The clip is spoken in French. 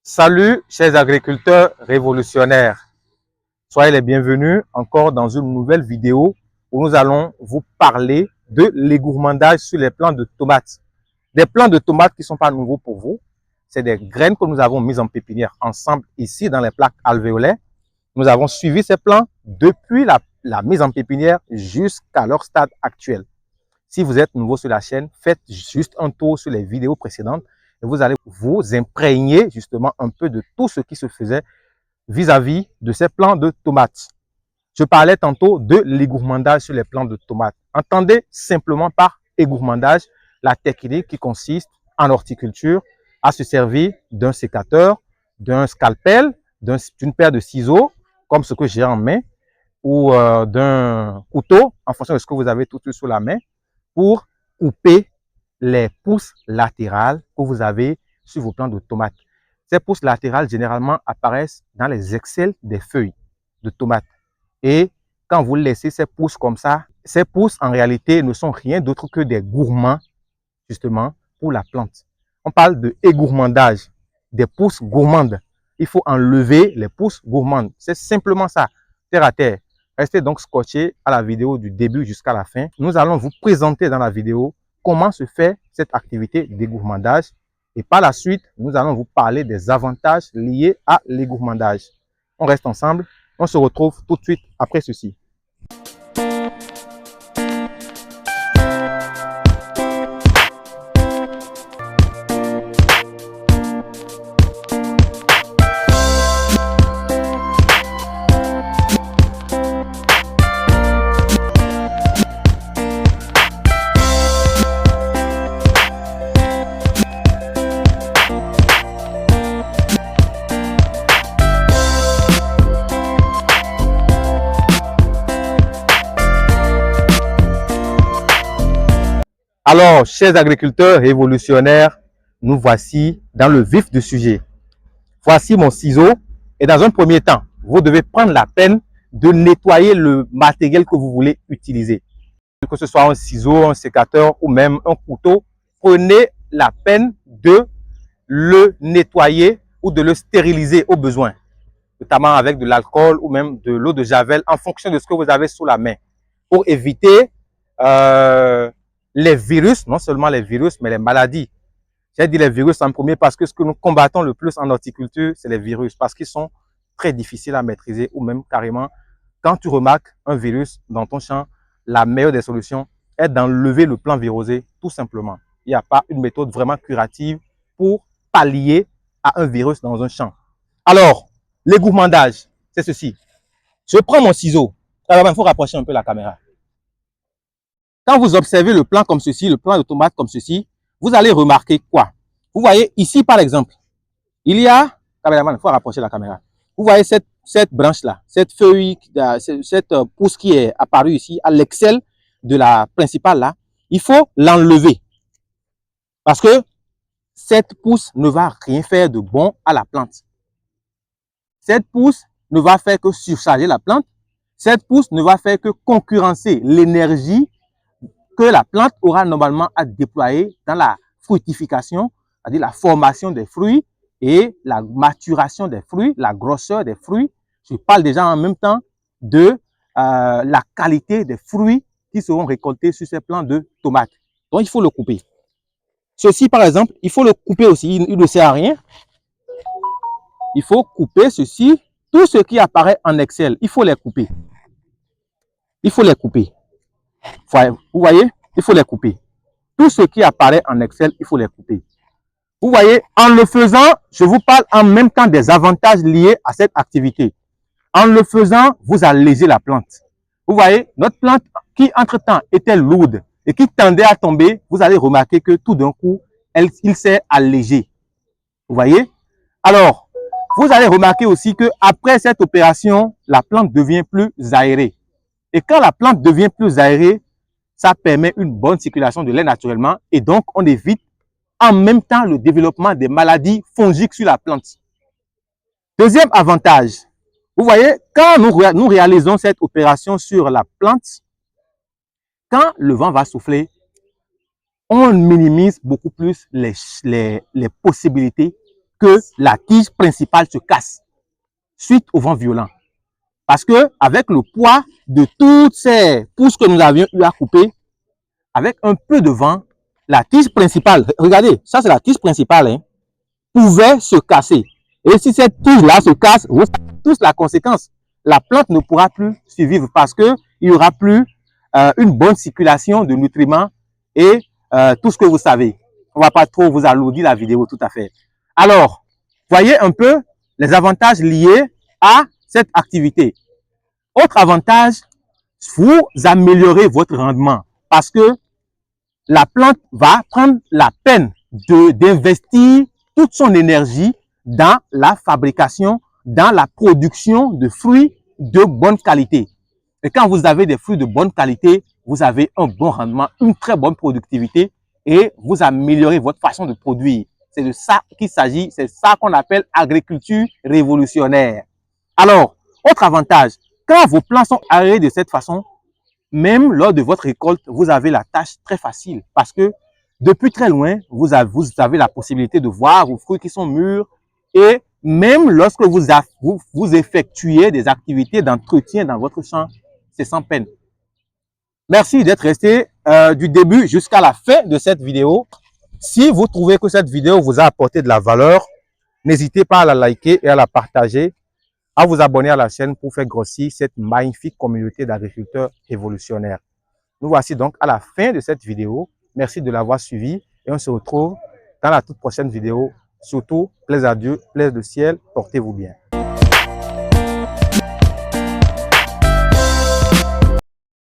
Salut, chers agriculteurs révolutionnaires. Soyez les bienvenus encore dans une nouvelle vidéo où nous allons vous parler de l'égourmandage sur les plants de tomates. Des plants de tomates qui ne sont pas nouveaux pour vous. C'est des graines que nous avons mises en pépinière ensemble ici dans les plaques alvéolaires. Nous avons suivi ces plants depuis la mise en pépinière jusqu'à leur stade actuel. Si vous êtes nouveau sur la chaîne, faites juste un tour sur les vidéos précédentes et vous allez vous imprégner justement un peu de tout ce qui se faisait vis-à-vis de ces plants de tomates. Je parlais tantôt de l'égourmandage sur les plants de tomates. Entendez simplement par égourmandage la technique qui consiste en horticulture à se servir d'un sécateur, d'un scalpel, d'une paire de ciseaux, comme ce que j'ai en main, ou d'un couteau, en fonction de ce que vous avez tout sous la main, pour couper les pousses latérales que vous avez sur vos plants de tomates. Ces pousses latérales, généralement, apparaissent dans les aisselles des feuilles de tomates. Et quand vous laissez ces pousses comme ça, ces pousses, en réalité, ne sont rien d'autre que des gourmands, justement, pour la plante. On parle de égourmandage, des pousses gourmandes. Il faut enlever les pousses gourmandes. C'est simplement ça, terre à terre. Restez donc scotchés à la vidéo du début jusqu'à la fin. Nous allons vous présenter dans la vidéo comment se fait cette activité d'égourmandage. Et par la suite, nous allons vous parler des avantages liés à l'égourmandage. On reste ensemble. On se retrouve tout de suite après ceci. Alors, chers agriculteurs révolutionnaires, nous voici dans le vif du sujet. Voici mon ciseau et dans un premier temps, vous devez prendre la peine de nettoyer le matériel que vous voulez utiliser. Que ce soit un ciseau, un sécateur ou même un couteau, prenez la peine de le nettoyer ou de le stériliser au besoin, notamment avec de l'alcool ou même de l'eau de javel en fonction de ce que vous avez sous la main pour éviter les virus, non seulement les virus, mais les maladies. J'ai dit les virus en premier parce que ce que nous combattons le plus en horticulture, c'est les virus, parce qu'ils sont très difficiles à maîtriser ou même carrément, quand tu remarques un virus dans ton champ, la meilleure des solutions est d'enlever le plant virusé, tout simplement. Il n'y a pas une méthode vraiment curative pour pallier à un virus dans un champ. Alors, l'égourmandage, c'est ceci. Je prends mon ciseau. Alors, il faut rapprocher un peu la caméra. Quand vous observez le plant comme ceci, le plant de tomate comme ceci, vous allez remarquer quoi? Vous voyez ici, par exemple, il y a, il faut rapprocher la caméra. Vous voyez cette branche-là, cette feuille, cette pousse qui est apparue ici à l'excel de la principale là, il faut l'enlever. Parce que cette pousse ne va rien faire de bon à la plante. Cette pousse ne va faire que surcharger la plante. Cette pousse ne va faire que concurrencer l'énergie que la plante aura normalement à déployer dans la fructification, c'est-à-dire la formation des fruits et la maturation des fruits, la grosseur des fruits. Je parle déjà en même temps de la qualité des fruits qui seront récoltés sur ces plants de tomates. Donc, il faut le couper. Ceci, par exemple, il faut le couper aussi. Il ne sert à rien. Il faut couper ceci. Tout ce qui apparaît en Excel, il faut les couper. Il faut les couper. Vous voyez, il faut les couper. Tout ce qui apparaît en Excel, il faut les couper. Vous voyez, en le faisant, je vous parle en même temps des avantages liés à cette activité. En le faisant, vous allégez la plante. Vous voyez, notre plante qui entre-temps était lourde et qui tendait à tomber, vous allez remarquer que tout d'un coup, il s'est allégé. Vous voyez? Alors, vous allez remarquer aussi que après cette opération, la plante devient plus aérée. Et quand la plante devient plus aérée, ça permet une bonne circulation de l'air naturellement et donc on évite en même temps le développement des maladies fongiques sur la plante. Deuxième avantage, vous voyez, quand nous réalisons cette opération sur la plante, quand le vent va souffler, on minimise beaucoup plus les possibilités que la tige principale se casse suite au vent violent. Parce que avec le poids de toutes ces pousses que nous avions eu à couper, avec un peu de vent, la tige principale, regardez, ça c'est la tige principale, hein, pouvait se casser. Et si cette tige-là se casse, vous savez tous la conséquence. La plante ne pourra plus survivre parce qu'il n'y aura plus une bonne circulation de nutriments et tout ce que vous savez. On ne va pas trop vous alourdir la vidéo tout à fait. Alors, voyez un peu les avantages liés à cette activité. Autre avantage, vous améliorez votre rendement parce que la plante va prendre la peine d'investir toute son énergie dans la fabrication, dans la production de fruits de bonne qualité. Et quand vous avez des fruits de bonne qualité, vous avez un bon rendement, une très bonne productivité et vous améliorez votre façon de produire. C'est de ça qu'il s'agit, c'est ça qu'on appelle agriculture révolutionnaire. Alors, autre avantage, quand vos plants sont aérés de cette façon, même lors de votre récolte, vous avez la tâche très facile parce que depuis très loin, vous avez la possibilité de voir vos fruits qui sont mûrs et même lorsque vous effectuez des activités d'entretien dans votre champ, c'est sans peine. Merci d'être resté du début jusqu'à la fin de cette vidéo. Si vous trouvez que cette vidéo vous a apporté de la valeur, n'hésitez pas à la liker et à la partager, à vous abonner à la chaîne pour faire grossir cette magnifique communauté d'agriculteurs révolutionnaires. Nous voici donc à la fin de cette vidéo. Merci de l'avoir suivi et on se retrouve dans la toute prochaine vidéo. Surtout, plaise à Dieu, plaise le ciel, portez-vous bien.